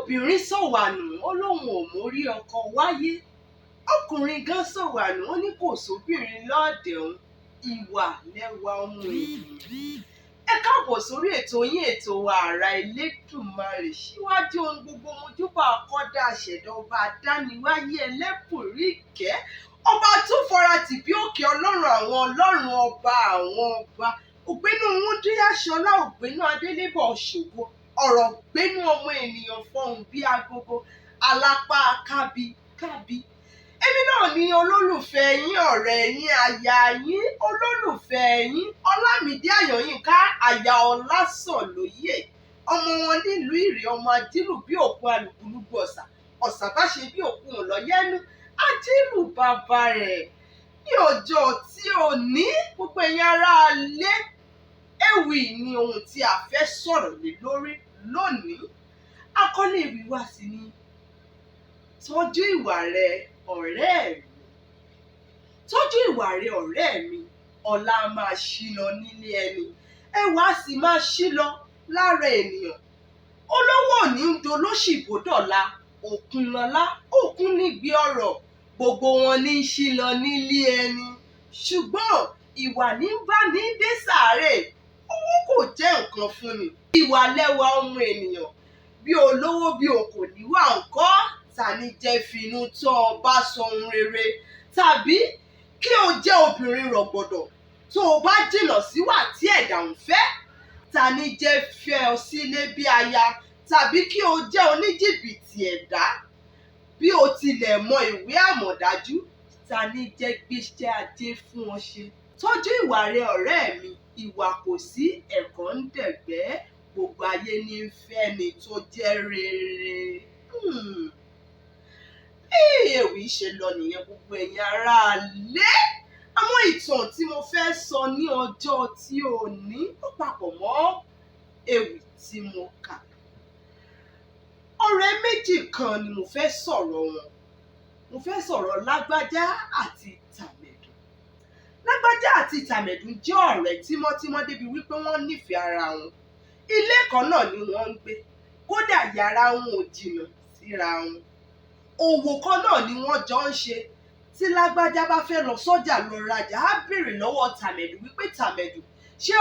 obìnrin sọ̀wànù ó lóun ò mórí ọkọ wáyé, ọkùnrin gan sọ̀wànù ó ní kò sóbìnrin lọ́ọ̀dẹ̀ òun. Ìwà lẹwà ọmọ ènìyàn. Ẹ káàbọ̀ sórí ètò yín, ètò wa Àrà Elédùmarè. Síwájú ohun gbogbo, mojúbà akọ́dá àṣẹ̀dá ọba àdániwáyé ẹlẹ́bùrú ìkẹ́, ọba tó fara tì bí òkè, ọlọ́run àwọn ọlọ́run, ọba àwọn ọba, ògbénú wúndíá ṣọlá, ògbénú adélébọ̀ ṣògo, ọ̀rọ̀ gbénú ọmọ ènìyàn fọhùn bí agogo, alápá kábíkábí. Èmi náà ni olólùfẹ́ yín, ọ̀rẹ́ yín, aya yín, olólùfẹ́ yín, Ọlámídé Àyànyínká, aya Ọlásànlóyè, ọmọ wọn nílùú Ìrè, ọmọ ajílù bí òkun, alùpùlùpù ọ̀sà, ọ̀sà bá ṣe bí òkun ọ̀lọ́yẹ́nu, ajílù bàbá rẹ̀. Ní ọjọ́ tí ò ní, gbogbo ẹ̀yin ará alé, ewì ni ohun tí a fẹ́ sọ̀rọ̀ lé lórí lónìí. Àkọlé ewì wa sì ni tọ́jú ìwà rẹ ọ̀rẹ́ mi. Tọ́jú ìwà rẹ ọ̀rẹ́ mi, ọ̀la máa ṣí lọ nílé ẹni, ẹwà sì máa ṣí lọ lára ènìyàn. Olówó ò ní ń dolóṣì bó dọ̀la, òkun lọlá, òkun nígbì ọrọ̀, gbogbo wọn ní í ṣí lọ nílé ẹni. Ṣùgbọ́n ìwà ní bá ní dé sàárè, owó kò jẹ́ nǹkan fún ni. Ìwà lẹwà ọmọ ènìyàn. Bí olówó bí o kò níwà ńkọ́, ta ni jẹ́ finú tọ́ ọ bá sọ ohun rere? Tàbí kí o jẹ́ obìnrin rọ̀gbọ̀dọ̀ tó o bá jìnnà síwà tí ẹ̀dá ń fẹ́? Ta ni jẹ́ fẹ́ ọ sílé bí aya? Tàbí kí o jẹ́ oníjìbìtì ẹ̀dá? Bí o tilẹ̀ mọ ìwé àmọ̀dájú, ta ni jẹ́ gbéṣẹ́ ajé fún ọ ṣe? Tọ́jú ìwà rẹ ọ̀rẹ́ mi, ìwà kò sí ẹ̀kọ́ ń dẹ̀gbẹ́, gbogbo ayé ní ń fẹ́ ni tó jẹ́ rere. Bí ewì ṣe lọ nìyẹn, gbogbo ẹ̀yin ará alé. Àwọn ìtàn tí mo fẹ́ sọ ní ọjọ́ tí ò ní ó papọ̀ mọ́ ewì tí mo kà. Ọ̀rẹ́ méjì kan ni mo fẹ́ sọ̀rọ̀ wọn. Mo fẹ́ sọ̀rọ̀ Lágbájá àti Tàmẹ̀dù. Lágbájá àti Tàmẹ̀dù jẹ́ ọ̀rẹ́ tímọ́tímọ́ débi wípé wọ́n nífẹ̀ẹ́ ara wọn. Ilé kan náà ni wọ́n ń gbé, kódà yàrá wọn ò jìnnà síra wọn. Òwò kan náà ni wọ́n jọ ń ṣe. Tí Lágbájá bá fẹ́ lọ sọ́jà lọ rajà, á béèrè lọ́wọ́ Tàmẹ̀dù wípé Tàmẹ̀dù, ṣé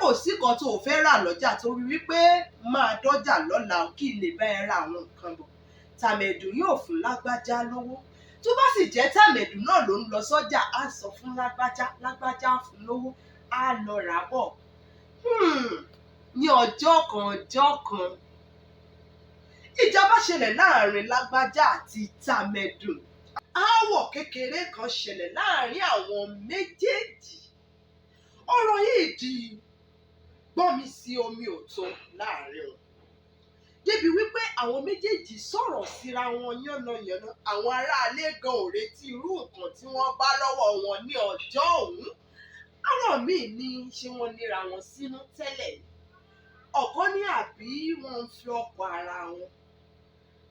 kò sí kan tó o fẹ́ rà lọ́jà, torí wípé máa dọ́jà lọ́la kí n lè bá ẹ ra àwọn nǹkan bọ̀. Tàmẹ̀dù yóò fún Lágbájá lówó. Tó bá sì jẹ́ Tàmẹ̀dù náà ló ń lọ sọ́jà, á sọ fún Lágbájá, Lágbájá á fún lówó, á lọ rà bọ̀. Ní ọjọ́ kan, ìjà bá ṣẹlẹ̀ láàrin Lágbájá àti Tàmẹ̀dù. Aáwọ̀ kékeré kan ṣẹlẹ̀ láàrin àwọn méjèèjì. Ọ̀rọ̀ yìí di gbọ́nmi sí omi ò tó láàrin wọn. Débi wípé àwọn méjèèjì sọ̀rọ̀ síra wọn yánnayànna. Àwọn aráalé gan ò retí irú nǹkan tí wọ́n bá lọ́wọ́ wọn ní ọjọ́ ọ̀hún. Àwọn míì ní ṣé wọ́n níra wọn sínú tẹ́lẹ̀. Ọ̀kan ní àbí wọ́n ń fi ọkọ̀ ara wọn.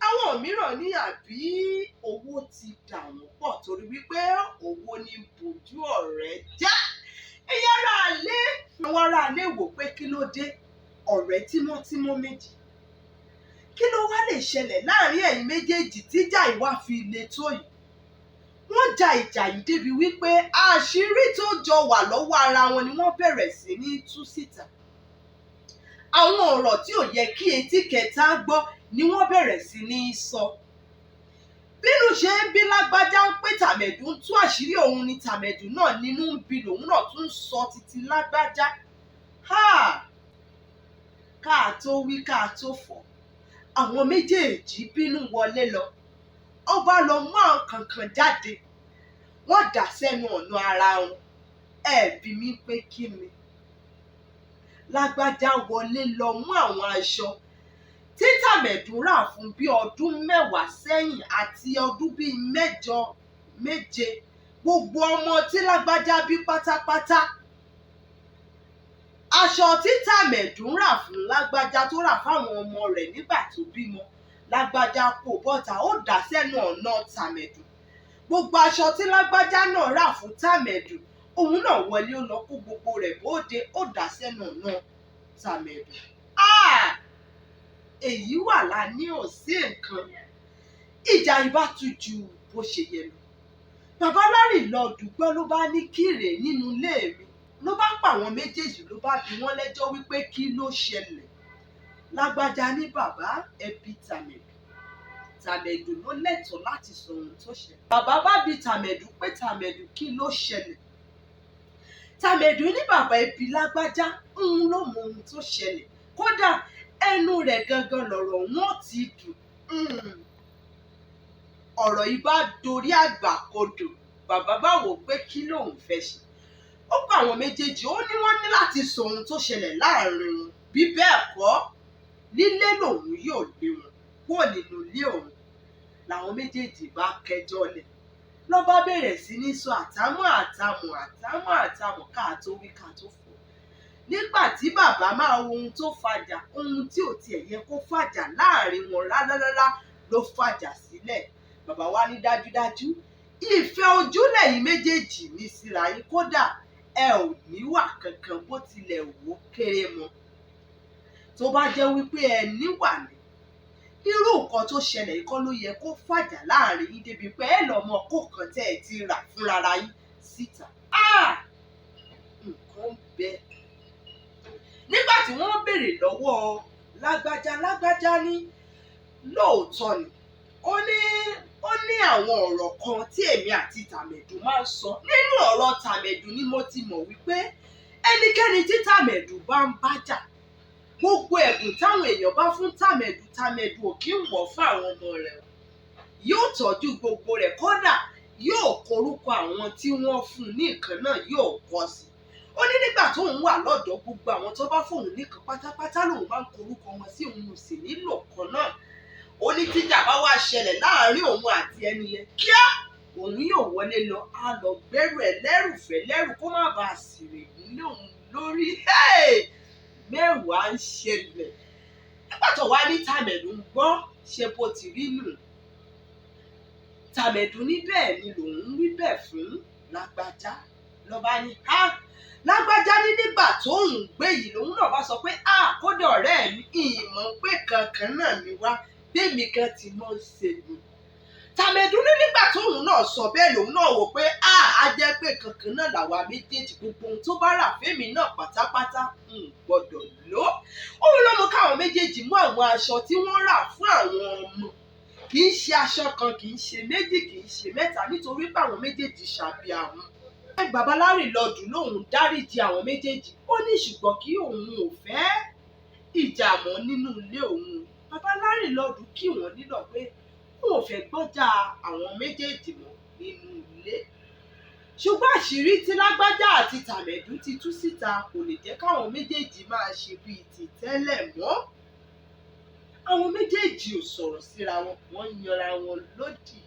Àwọn mìíràn ní àbí owó ti dà wọ́n pọ̀, torí wípé owó ní bojú ọ̀rẹ́ já. Àwọn aráalé wò pé kí ló dé ọ̀rẹ́ tímọ́tímọ́ méjì. Kí ló wá lè ṣẹlẹ̀ láàrin ẹ̀yin méjèèjì tíjà ìwà fi le tó yìí? Wọ́n ja ìjà yìí débi wípé àṣírí tó jọ wà lọ́wọ́ ara wọn ni wọ́n bẹ̀rẹ̀ sí ní tú síta. Àwọn ọ̀rọ̀ tí ò yẹ kí etí kẹta gbọ́ ni wọ́n bẹ̀rẹ̀ sí ní sọ. Bínú ṣe ń bí Lágbájá ń pé Tàmẹ̀dù ń tú àṣírí òun ni Tàmẹ̀dù náà nínú ń bí lòun náà tún sọ títí Lágbájá. Káà tó wí káà tó fọ̀, àwọn méjèèjì bínú wọlé lọ. Ó bá lọ mú àwọn kankan jáde, wọ́n dà sẹ́nu ọ̀nà ara wọn. Ẹ bi mí pé kí ni? Lágbájá wọlé lọ mú àwọn aṣọ tí Tàmẹ̀dù rà fún bí ọdún 10 sẹ́yìn àti ọdún bí 7 gbogbo ọmọ tí Lágbájá bí pátápátá. Aṣọ tí Tàmẹ̀dù rà fún Lágbájá tó rà fáwọn ọmọ rẹ̀ nígbà tó bímọ, Lágbájá kó bọ́ta, ó dà sẹ́nu ọ̀nà Tàmẹ̀dù. Gbogbo aṣọ tí Lágbájá náà rà fún Tàmẹ̀dù, òun náà wọlé ó lọ kó gbogbo rẹ̀ bóde, ó dà sẹ́nu ọ̀nà Tàmẹ̀dù. èyí wà lání ò sí nǹkan. Ìjà ìbá tún ju bó ṣe yẹ lọ. Bàbá Lárìnlọ́ọ̀dù gbọ́ ló bá ní kíre nínú ilé mi, ló bá pa àwọn méjèèjì, ló bá bi wọ́n lẹ́jọ́ wípé kí ló ṣẹlẹ̀. Lágbájá ní bàbá ẹbí Tàmẹ̀dù, Tàmẹ̀dù ló lẹ́tọ̀ọ́ láti sọ ohun tó ṣẹlẹ̀. Bàbá bá bi Tàmẹ̀dù pé Tàmẹ̀dù kí ló ṣẹlẹ̀. Tàmẹ̀dù ní bàbá ẹbí Lágbájá òun ló mọ ohun tó ṣẹlẹ̀, kódà ẹnu rẹ̀ gangan lọ̀rọ̀ wọn ti dùn. Ọ̀rọ̀ yìí bá dorí àgbà kodò. Bàbá bá wò pé kí lòun fẹ́ ṣe. Ó pa àwọn méjèèjì, ó ní wọ́n ní láti sọ ohun tó ṣẹlẹ̀ láàrin wọn, bí bẹ́ẹ̀ kọ́ lílé lòun yóò lé wọn kúrò nínú ilé òun. Làwọn méjèèjì bá kẹjọ́ lẹ̀, ló bá bẹ̀rẹ̀ sí ní sọ àtámọ̀ ká tó wí ká tó fọ̀. Nígbà tí bàbá máa wo ohun tó fàjà, ohun tí ò tiẹ̀ yẹ kó fàjà láàrin wọn rárá ló fàjà sílẹ̀. Bàbá wa ní dájúdájú ìfẹ́ ojúlẹ̀ yìí méjèèjì ní síra yín, kódà ẹ ò níwà kankan bó tilẹ̀ wò kéré mọ́. Tó bá jẹ́ wípé ẹ níwà ní, irú nǹkan tó ṣẹlẹ̀ yìí kọ́ ló yẹ kó fàjà láàrin yín débi pé ẹ lọ mọ kó kan tẹ́ ẹ ti rà fúnra yín síta. Nǹkan bẹ. Nígbà tí wọ́n béèrè lọ́wọ́ Lágbájá ní lóòótọ́ ni ó ní àwọn ọ̀rọ̀ kan tí èmi àti Tàmẹ̀dù máa ń sọ. Nínú ọ̀rọ̀ Tàmẹ̀dù ni mo ti mọ̀ wípé ẹnikẹ́ni tí Tàmẹ̀dù bá ń bájà, gbogbo ẹ̀bùn táwọn èèyàn bá fún Tàmẹ̀dù ò kí ń wọ̀ fún àwọn ọmọ rẹ̀. Yóò tọ́jú gbogbo rẹ̀, kódà yóò korúkọ àwọn tí wọ́n fún ní nǹkan náà yóò kọ sí. Ó ní nígbà tóun wà lọ́dọ̀, gbogbo àwọn tó bá fóun nìkan pátápátá lòun máa ń korúkọ wọn sí, òun ò sì nílò kan náà. Ó ní tíjà bá wá ṣẹlẹ̀ láàrin òun àti ẹni yẹn, kíá òun yóò wọlé lọ, á lọ gbẹ́rù ẹ̀ lẹ́rù kó má bàa sìrè nílé òun lórí. Mẹ́wàá ń ṣẹlẹ̀. Nígbà tó wá ní Tàmẹ̀dù ń gbọ́, ṣe bó ti rí nù. Tàmẹ̀dù ní bẹ́ẹ̀ ni lòun wí bẹ́ẹ̀ fún Lágbájá. Ló bá ní Lágbájá ní nígbà tóun gbé yìí lòun náà bá sọ pé kódà ọ̀rẹ́ mi ìmọ̀ pé kankan náà ni wá, bẹ́ẹ̀mi kan ti mọ̀ ṣe ni. Tàmẹ̀dù ní nígbà tóun náà sọ bẹ́ẹ̀ lòun náà wò pé á jẹ́ pé kankan náà làwa méjèèjì, gbogbo ohun tó bá rà fẹ́mi náà pátápátá gbọ́dọ̀ lò. Òun ló mú káwọn méjèèjì mú àwọn aṣọ tí wọ́n rà fún àwọn ọmọ. Kì í ṣe aṣọ kan, kì í ṣe méjì, kì í ṣe mẹ́ta, nítorí pé àwọn méjèèjì ṣàbíamọ. Bàbá Lárìnlọ́ọ̀dù lòun dáríjì àwọn méjèèjì. Ó ní ṣùgbọ́n kí òun ò fẹ́ ìjà mọ́ nínú ilé òun. Bàbá Lárìnlọ́ọ̀dù kí wọ́n nílọ̀ pé òun ò fẹ́ gbọ́jà àwọn méjèèjì mọ́ nínú ilé. Ṣùgbọ́n àṣírí tí Lágbájá àti Tàmẹ̀dù ti tú síta kò lè jẹ́ káwọn méjèèjì máa ṣe bíi ti tẹ́lẹ̀ mọ́. Àwọn méjèèjì ò sọ̀rọ̀ síra wọn, wọ́n yanra wọn lódì.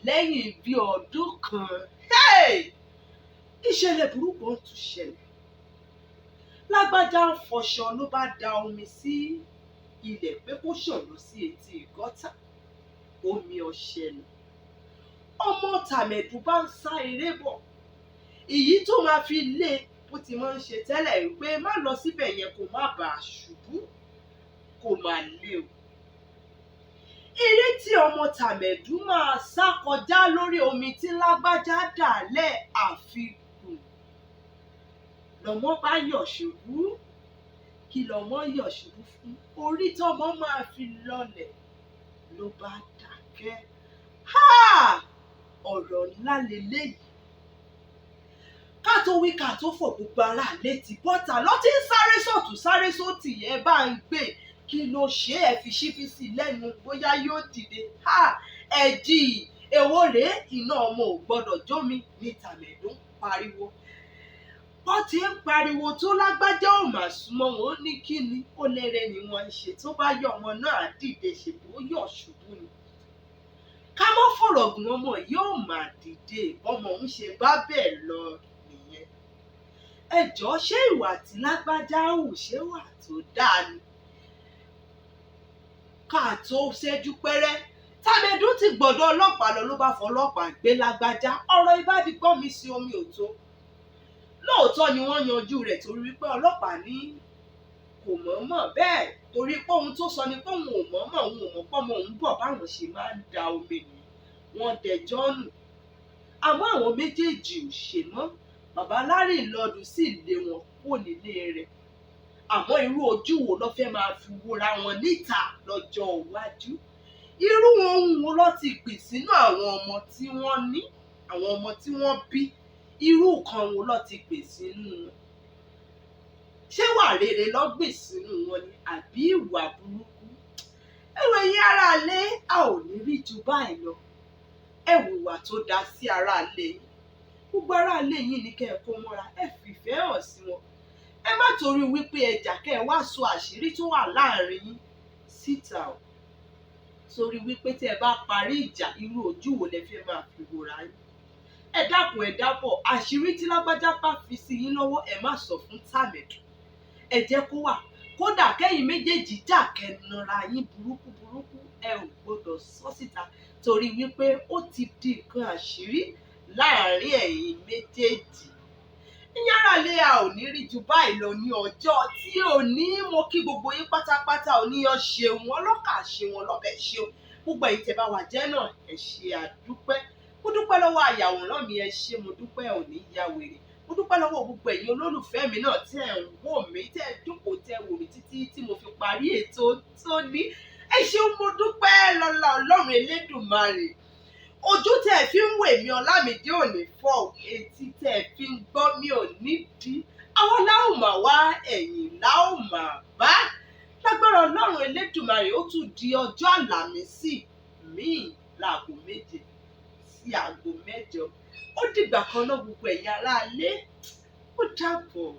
Lẹ́yìn bí ọdún kan, ìṣẹ̀lẹ̀ burúkú tún ṣẹlẹ̀. Lágbájá ń fọṣọ, ló bá da omi sí ilẹ̀ pé kó ṣàn lọ sí etí gọ́tà. Omi ọṣẹ ni. Ọmọ Tàmẹ̀dù bá ń sá eré bọ̀. Èyí tó máa fi lé bó ti máa ń ṣe tẹ́lẹ̀ wípé má lọ síbẹ̀ yẹn kó má bàa ṣubú, kó máa lé o. Eré tí ọmọ Tàmẹ̀dù máa sá kọjá lórí omi tí Lágbájá dà lẹ̀ àfikún. Lọ́mọ bá yọ̀ ṣubú. Kí lọ́mọ yọ̀ ṣubú fún? Orí tọ́mọ máa fi lọlẹ̀ ló bá dákẹ́. Ọ̀rọ̀ ńlá leléyìí. Ká tó wí ká tó fọ̀, gbogbo ara létí bọ́tà ló ti ń sáré sọ̀tún sáré sótì. Ẹ bá ń gbé, kí ló ṣe é? Fi ṣíbí sí lẹ́nu bóyá yóò dìde. Ẹ̀jì èwo rèé, iná ọmọ ò gbọ́dọ̀ jómi ní Tàmẹ̀dù ń pariwo. Wọ́n ti ń pariwo tó Lágbájá ò mà súnmọ́ wọn. Ó ní kí ni, ó lérè ni wọ́n ń ṣe. Tó bá yọ ọmọ náà á dìde, ṣèbó yọ̀ ṣubú ni. Ká mọ́ fọ̀rọ̀ gùn, ọmọ yóò máa dìde. Ọmọ òun ṣe bá bẹ́ẹ̀ lọ nìyẹn. Ẹ jọ̀ọ́, ṣé ìwà tí Lágbájá hù ṣé wà tó dáa ni? Ká tó ṣẹ́jú pẹ́rẹ́, Tàmẹ̀dù ti gbọ́dọ̀ ọlọ́pàá lọ, ló bá fọlọ́pàá gbé Lágbájá. Ọ̀rọ̀ ìbádí gbọ́n mi sí omi ò tó. Lóòótọ́ ni wọ́n yanjú rẹ̀ torí wípé ọlọ́pàá ní kò mọ̀ọ́mọ̀ bẹ́ẹ̀ torí pé ohun tó sọ ni pé òun ò mọ̀ọ́mọ̀ òun ò mọ̀ pọ́mọ òun bọ̀ báwọn ṣe máa ń da omi nù wọ́n dẹjọ́ nù àmọ́ àwọn méjèèjì ò ṣe mọ́ bàbá Lárìnlọ́ọ̀dù sì lé wọn kúrò nílé rẹ̀ àmọ́ irú ojú wo ló fẹ́ máa fi wòra wọn níta lọ́jọ́ iwájú irú ohun wo ló ti gbìn sínú àwọn ọmọ tí wọ́n ní àwọn ọmọ tí wọ́n bí irú kan wo ló ti gbìn sínú wọn ṣé wà rere ló gbìn sínú wọn ni àbí ìwà burúkú ẹ̀wẹ̀ yín aráalé a ò ní rí ju báyìí lọ ẹ hùwà tó dá sí aráalé yín gbogbo aráalé yín ni kẹ́ ẹ kó mọ́ra ẹ fìfẹ́ hàn sí wọn ẹ má torí wípé ẹjà kẹ́ ẹ wá sọ àṣírí tó wà láàrin yín síta o torí wípé tí ẹ bá parí ìjà irú ojú wo lẹ fẹ́ máa fi wòra yín ẹ dákun ẹ dábọ̀ àṣírí tí lágbájá bá fi sí yín lọ́wọ́ ẹ má sọ fún tàmẹ̀dù ẹ jẹ́ kó wà kódà kẹ́yìn méjèèjì jà kẹnura yín burúkú ẹ ò gbọdọ̀ sọ síta torí wípé ó ti di nǹkan àṣírí láàrin ẹ̀yin méjèèjì ìyáralé a ò ní rí ju báyìí lọ ní ọjọ́ tí ò ní mo kí gbogbo yín pátápátá oníyan ṣeun ọlọ́kà ṣeun ọlọ́bẹ̀ ṣeun gbogbo ẹ̀yin tẹ́ bá wà jẹ́ náà ẹ ṣe àdúpẹ́ mo dúpẹ́ lọ́wọ́ àyàwòrán mi ẹ ṣé mo dúpẹ́ ò ní ya wèrè mo dúpẹ́ lọ́wọ́ gbogbo ẹ̀yin olólùfẹ́ mi náà tẹ́ ẹ̀ ń wò mí tẹ́ ẹ̀ jókòó tẹ́ ẹ̀ wò mí títí tí mo fi parí ètò tòní ẹ ṣeun mo dúpẹ́ lọ́lá Ọlọ́run Elédùmarè ojú tẹ́ ẹ fi ń wò mí Ọlámídé ò ní fọ́ etí tẹ́ ẹ fi ń gbọ́ mi ò ní dí àwọn láò máa wá ẹ̀yìn láò máa bá lágbára Ọlọ́run Elédùmarè ó tún di ọjọ́ Àlàmísì míì láago 7 sí aago 8 ó dìgbà kan náà gbogbo ẹ̀yin aráalé ó dàbọ̀.